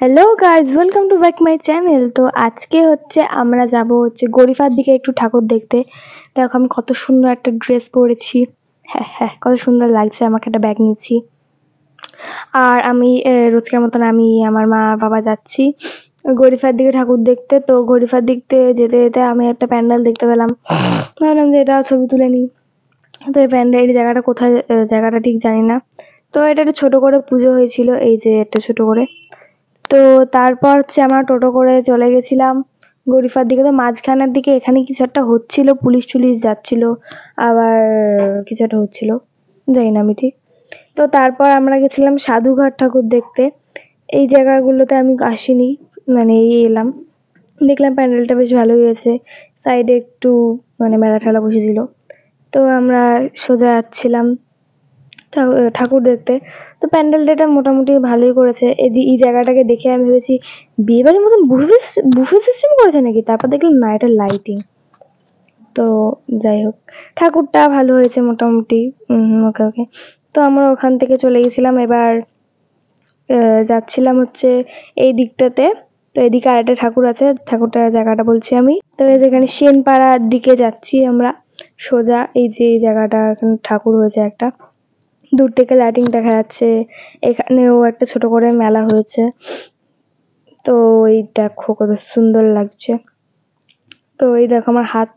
Hello guys, welcome to back my channel. তো আজকে হচ্ছে আমরা যাব হচ্ছে গরিফার দিকে একটু ঠাকুর দেখতে। দেখো আমি কত সুন্দর একটা ড্রেস পরেছি। হ্যাঁ হ্যাঁ, কত সুন্দর লাগছে। আমাকে একটা ব্যাগ নিচ্ছি। আর আমি রোজকার মতন আমি আমার মা বাবা যাচ্ছি গরিফার দিকে ঠাকুর দেখতে। তো গরিফার দিকতে যেতে যেতে আমি একটা প্যান্ডেল দেখতে পেলাম। ভাবলাম যে এটা ছবি তুলে নিই। তো এই প্যান্ডেল জায়গাটা কোথায়, জায়গাটা ঠিক জানি না। তো এটা একটা ছোট করে পুজো হয়েছিল, এই যে একটা ছোট করে। তো তারপর হচ্ছে আমরা টোটো করে চলে গেছিলাম গরিফার দিকে। তো মাঝখানের দিকে এখানে কিছু একটা হচ্ছিল, পুলিশ টুলিশ যাচ্ছিল, আবার কিছু একটা হচ্ছিল, জানি না আমি ঠিক। তো তারপর আমরা গেছিলাম সাধুঘাট ঠাকুর দেখতে। এই জায়গাগুলোতে আমি আসিনি, মানে এই এলাম, দেখলাম প্যান্ডেলটা বেশ ভালোই হয়েছে। সাইডে একটু মানে মেলা ঠেলা বসেছিল। তো আমরা সোজা যাচ্ছিলাম ঠাকুর দেখতে। তো প্যান্ডেলটা মোটামুটি ভালোই করেছে। এই জায়গাটাকে দেখে আমি ভেবেছি বিয়ে বাড়ির মতন বুফে সিস্টেম করেছে নাকি, তারপর দেখলাম না, এটা লাইটিং। তো যাই হোক, ঠাকুরটা ভালো হয়েছে মোটামুটি। ওকে ওকে। তো আমরা ওখান থেকে চলে গেছিলাম। এবার যাচ্ছিলাম হচ্ছে এই দিকটাতে। তো এদিকে আরেকটা ঠাকুর আছে, ঠাকুরটার জায়গাটা বলছি আমি। তো যেখানে সেনপাড়ার দিকে যাচ্ছি আমরা সোজা। এই যে এই জায়গাটা, এখানে ঠাকুর হয়েছে একটা, দূর থেকে লাইটিং দেখা যাচ্ছে। এখানেও একটা ছোট করে মেলা হয়েছে। তো এই দেখো কত সুন্দর লাগছে। তো এই দেখো আমার হাত,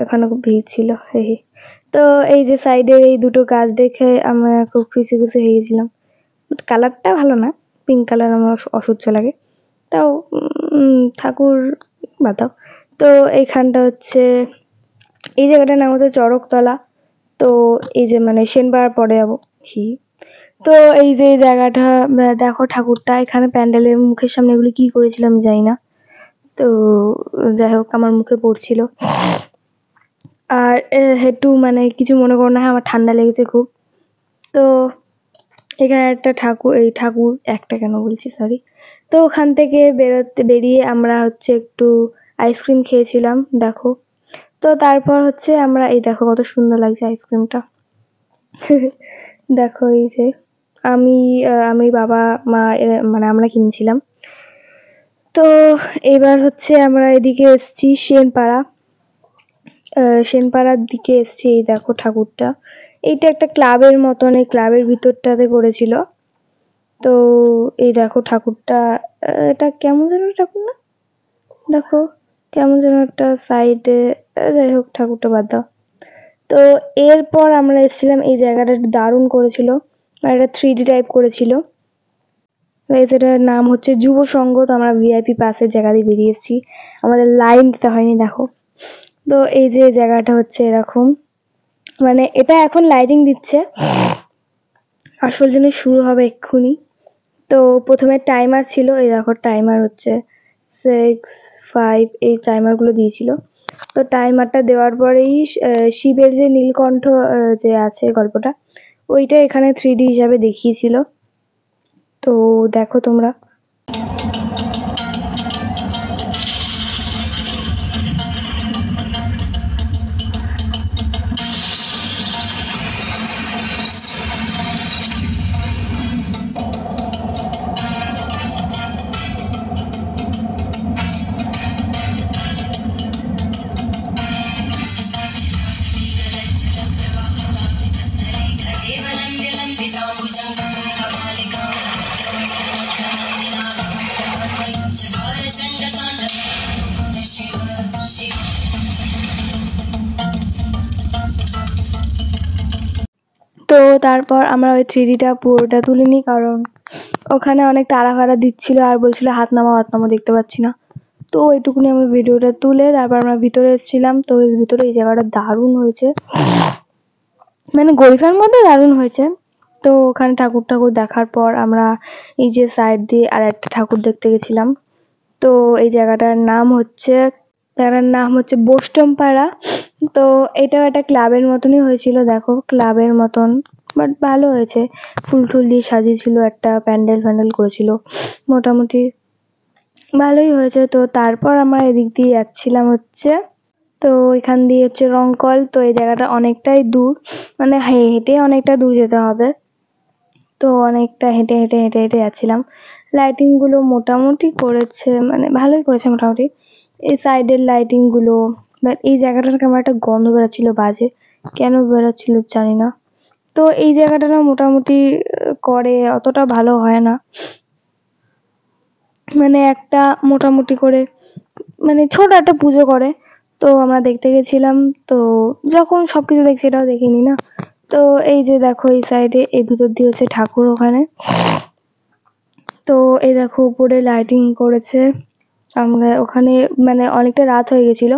এখানে খুব ভিড় ছিল। তো এই যে সাইডের এই দুটো গাছ দেখে আমরা খুব খুশি খুশি হয়ে গেছিলাম। কালারটা ভালো না, পিঙ্ক কালার আমার অসহ্য লাগে। তাও ঠাকুর বাতাও। তো এইখানটা হচ্ছে, এই জায়গাটার নাম হচ্ছে চড়কতলা। তো এই যে মানে সেনপাড়ার পরে যাবো কি। তো এই যে এই জায়গাটা, দেখো ঠাকুরটা এখানে প্যান্ডেলের মুখের সামনে এগুলি কি করেছিল আমি জানি না। তো যাই হোক, আমার মুখে পড়ছিল। আর একটু মানে কিছু মনে করো না, হ্যাঁ আমার ঠান্ডা লেগেছে খুব। তো এখানে একটা ঠাকুর, এই ঠাকুর একটা কেন বলছি, সরি। তো ওখান থেকে বেরিয়ে আমরা হচ্ছে একটু আইসক্রিম খেয়েছিলাম, দেখো। তো তারপর হচ্ছে আমরা, এই দেখো কত সুন্দর লাগছে আইসক্রিমটা। দেখো এই যে আমি বাবা মা মানে আমরা কিনছিলাম। তো এবার হচ্ছে আমরা এদিকে এসছি সেনপাড়া, সেনপাড়ার দিকে এসছি। এই দেখো ঠাকুরটা, এইটা একটা ক্লাবের মতন, এই ক্লাবের ভিতরটাতে করেছিল। তো এই দেখো ঠাকুরটা, এটা কেমন যেন ঠাকুর না, দেখো কেমন যেন একটা সাইডে। যাই হোক, ঠাকুরটা বাদ দাও। তো এরপর আমরা এসেছিলাম এই জায়গাটা, দারুণ করেছিল, একটা 3D টাইপ করেছিল। এটার নাম হচ্ছে যুব সংঘ। তো আমরা ভিআইপি পাসের জায়গা দিয়ে বেরিয়েছি, আমাদের লাইন দিতে হয়নি, দেখো। তো এই যে জায়গাটা হচ্ছে এরকম, মানে এটা এখন লাইটিং দিচ্ছে, আসল জিনিস শুরু হবে এক্ষুনি। তো প্রথমে টাইমার ছিল, এই দেখো টাইমার হচ্ছে 6, 5, এই টাইমার গুলো দিয়েছিল। তো টাইমারটা দেওয়ার পরেই শিবের যে নীলকণ্ঠ যে আছে গল্পটা, ওইটা এখানে 3D হিসাবে দেখিয়েছিল। তো দেখো তোমরা। তো তারপর আমরা ওই 3Dটা পুরোটা তুলিনি, কারণ ওখানে অনেক তাড়া ফাড়া দিচ্ছিল আর বলছিল হাত নামাও হাত নামাও, দেখতে পাচ্ছি না। তো ওইটুকুনি আমরা ভিডিওটা তুলে তারপর আমরা ভিতরে এসেছিলাম। তো এর ভিতরে এই জায়গাটা দারুণ হয়েছে, মানে গরিফার মধ্যে দারুণ হয়েছে। তো ওখানে ঠাকুর দেখার পর আমরা এই যে সাইড দিয়ে আর একটা ঠাকুর দেখতে গেছিলাম। তো এই জায়গাটার নাম হচ্ছে বোস্টমপাড়া। তো এটাও একটা ক্লাবের মতনই হয়েছিল, দেখো ক্লাবের মতন, বাট ভালো হয়েছে। ফুল টুল দিয়ে সাজিয়েছিল, একটা প্যান্ডেল ফ্যান্ডেল করেছিল, মোটামুটি ভালোই হয়েছে। তো তারপর আমরা এদিক দিয়ে যাচ্ছিলাম হচ্ছে, তো এখান দিয়ে হচ্ছে রংকল। তো এই জায়গাটা অনেকটাই দূর, মানে হেঁটে অনেকটা দূর যেতে হবে। তো অনেকটা হেঁটে হেঁটে হেঁটে হেঁটে যাচ্ছিলাম। লাইটিং গুলো মোটামুটি করেছে, মানে ভালোই করেছে মোটামুটি। এই সাইডের লাইটিং গুলো, বাট এই জায়গাটার কেমন একটা গন্ধ বেরোচ্ছিল বাজে, কেন বেরোচ্ছিল জানি না। তো এই জায়গাটা না মোটামুটি করে, অতটা ভালো হয় না, মানে একটা মোটামুটি করে মানে ছোট একটা পুজো করে। তো আমরা দেখতে গেছিলাম, তো যখন সবকিছু দেখছি এটাও দেখিনি না। তো এই যে দেখো এই সাইডে এই ভিতর দিয়ে হচ্ছে ঠাকুর ওখানে। তো এই দেখো উপরে লাইটিং করেছে। আমরা ওখানে মানে অনেকটা রাত হয়ে গেছিল,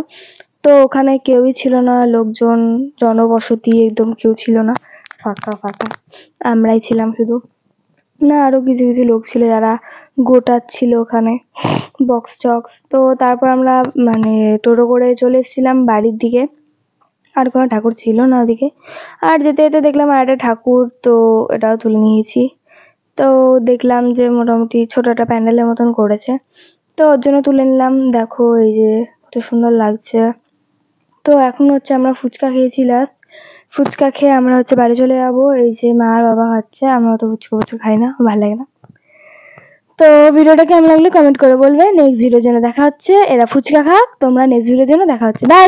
তো ওখানে কেউই ছিল না, লোকজন জনবসতি একদম কেউ ছিল না, ফাঁকা ফাঁকা, আমরাই ছিলাম শুধু। না আরো কিছু কিছু লোক ছিল যারা গোটাচ্ছিল ওখানে বক্স টক্স। তো তারপর আমরা মানে টোটো করে চলে এসেছিলাম বাড়ির দিকে, আর কোনো ঠাকুর ছিল না ওদিকে। আর যেতে যেতে দেখলাম আর একটা ঠাকুর, তো এটাও তুলে নিয়েছি। তো দেখলাম যে মোটামুটি ছোট একটা প্যান্ডেলের মতন করেছে, তো ওর জন্য তুলে নিলাম। দেখো এই যে কত সুন্দর লাগছে। তো এখন হচ্ছে আমরা ফুচকা খেয়েছি লাস্ট, ফুচকা খেয়ে আমরা হচ্ছে বাড়ি চলে যাবো। এই যে মা আর বাবা খাচ্ছে, আমরা তো ফুচকা ফুচকা খাই না, ভালো লাগে না। তো ভিডিওটা কেমন লাগলো কমেন্ট করে বলবে। নেক্সট ভিডিওর জন্য দেখা হচ্ছে, এরা ফুচকা খাক, তোমরা নেক্সট ভিডিওর জন্য দেখা হচ্ছে, বাই।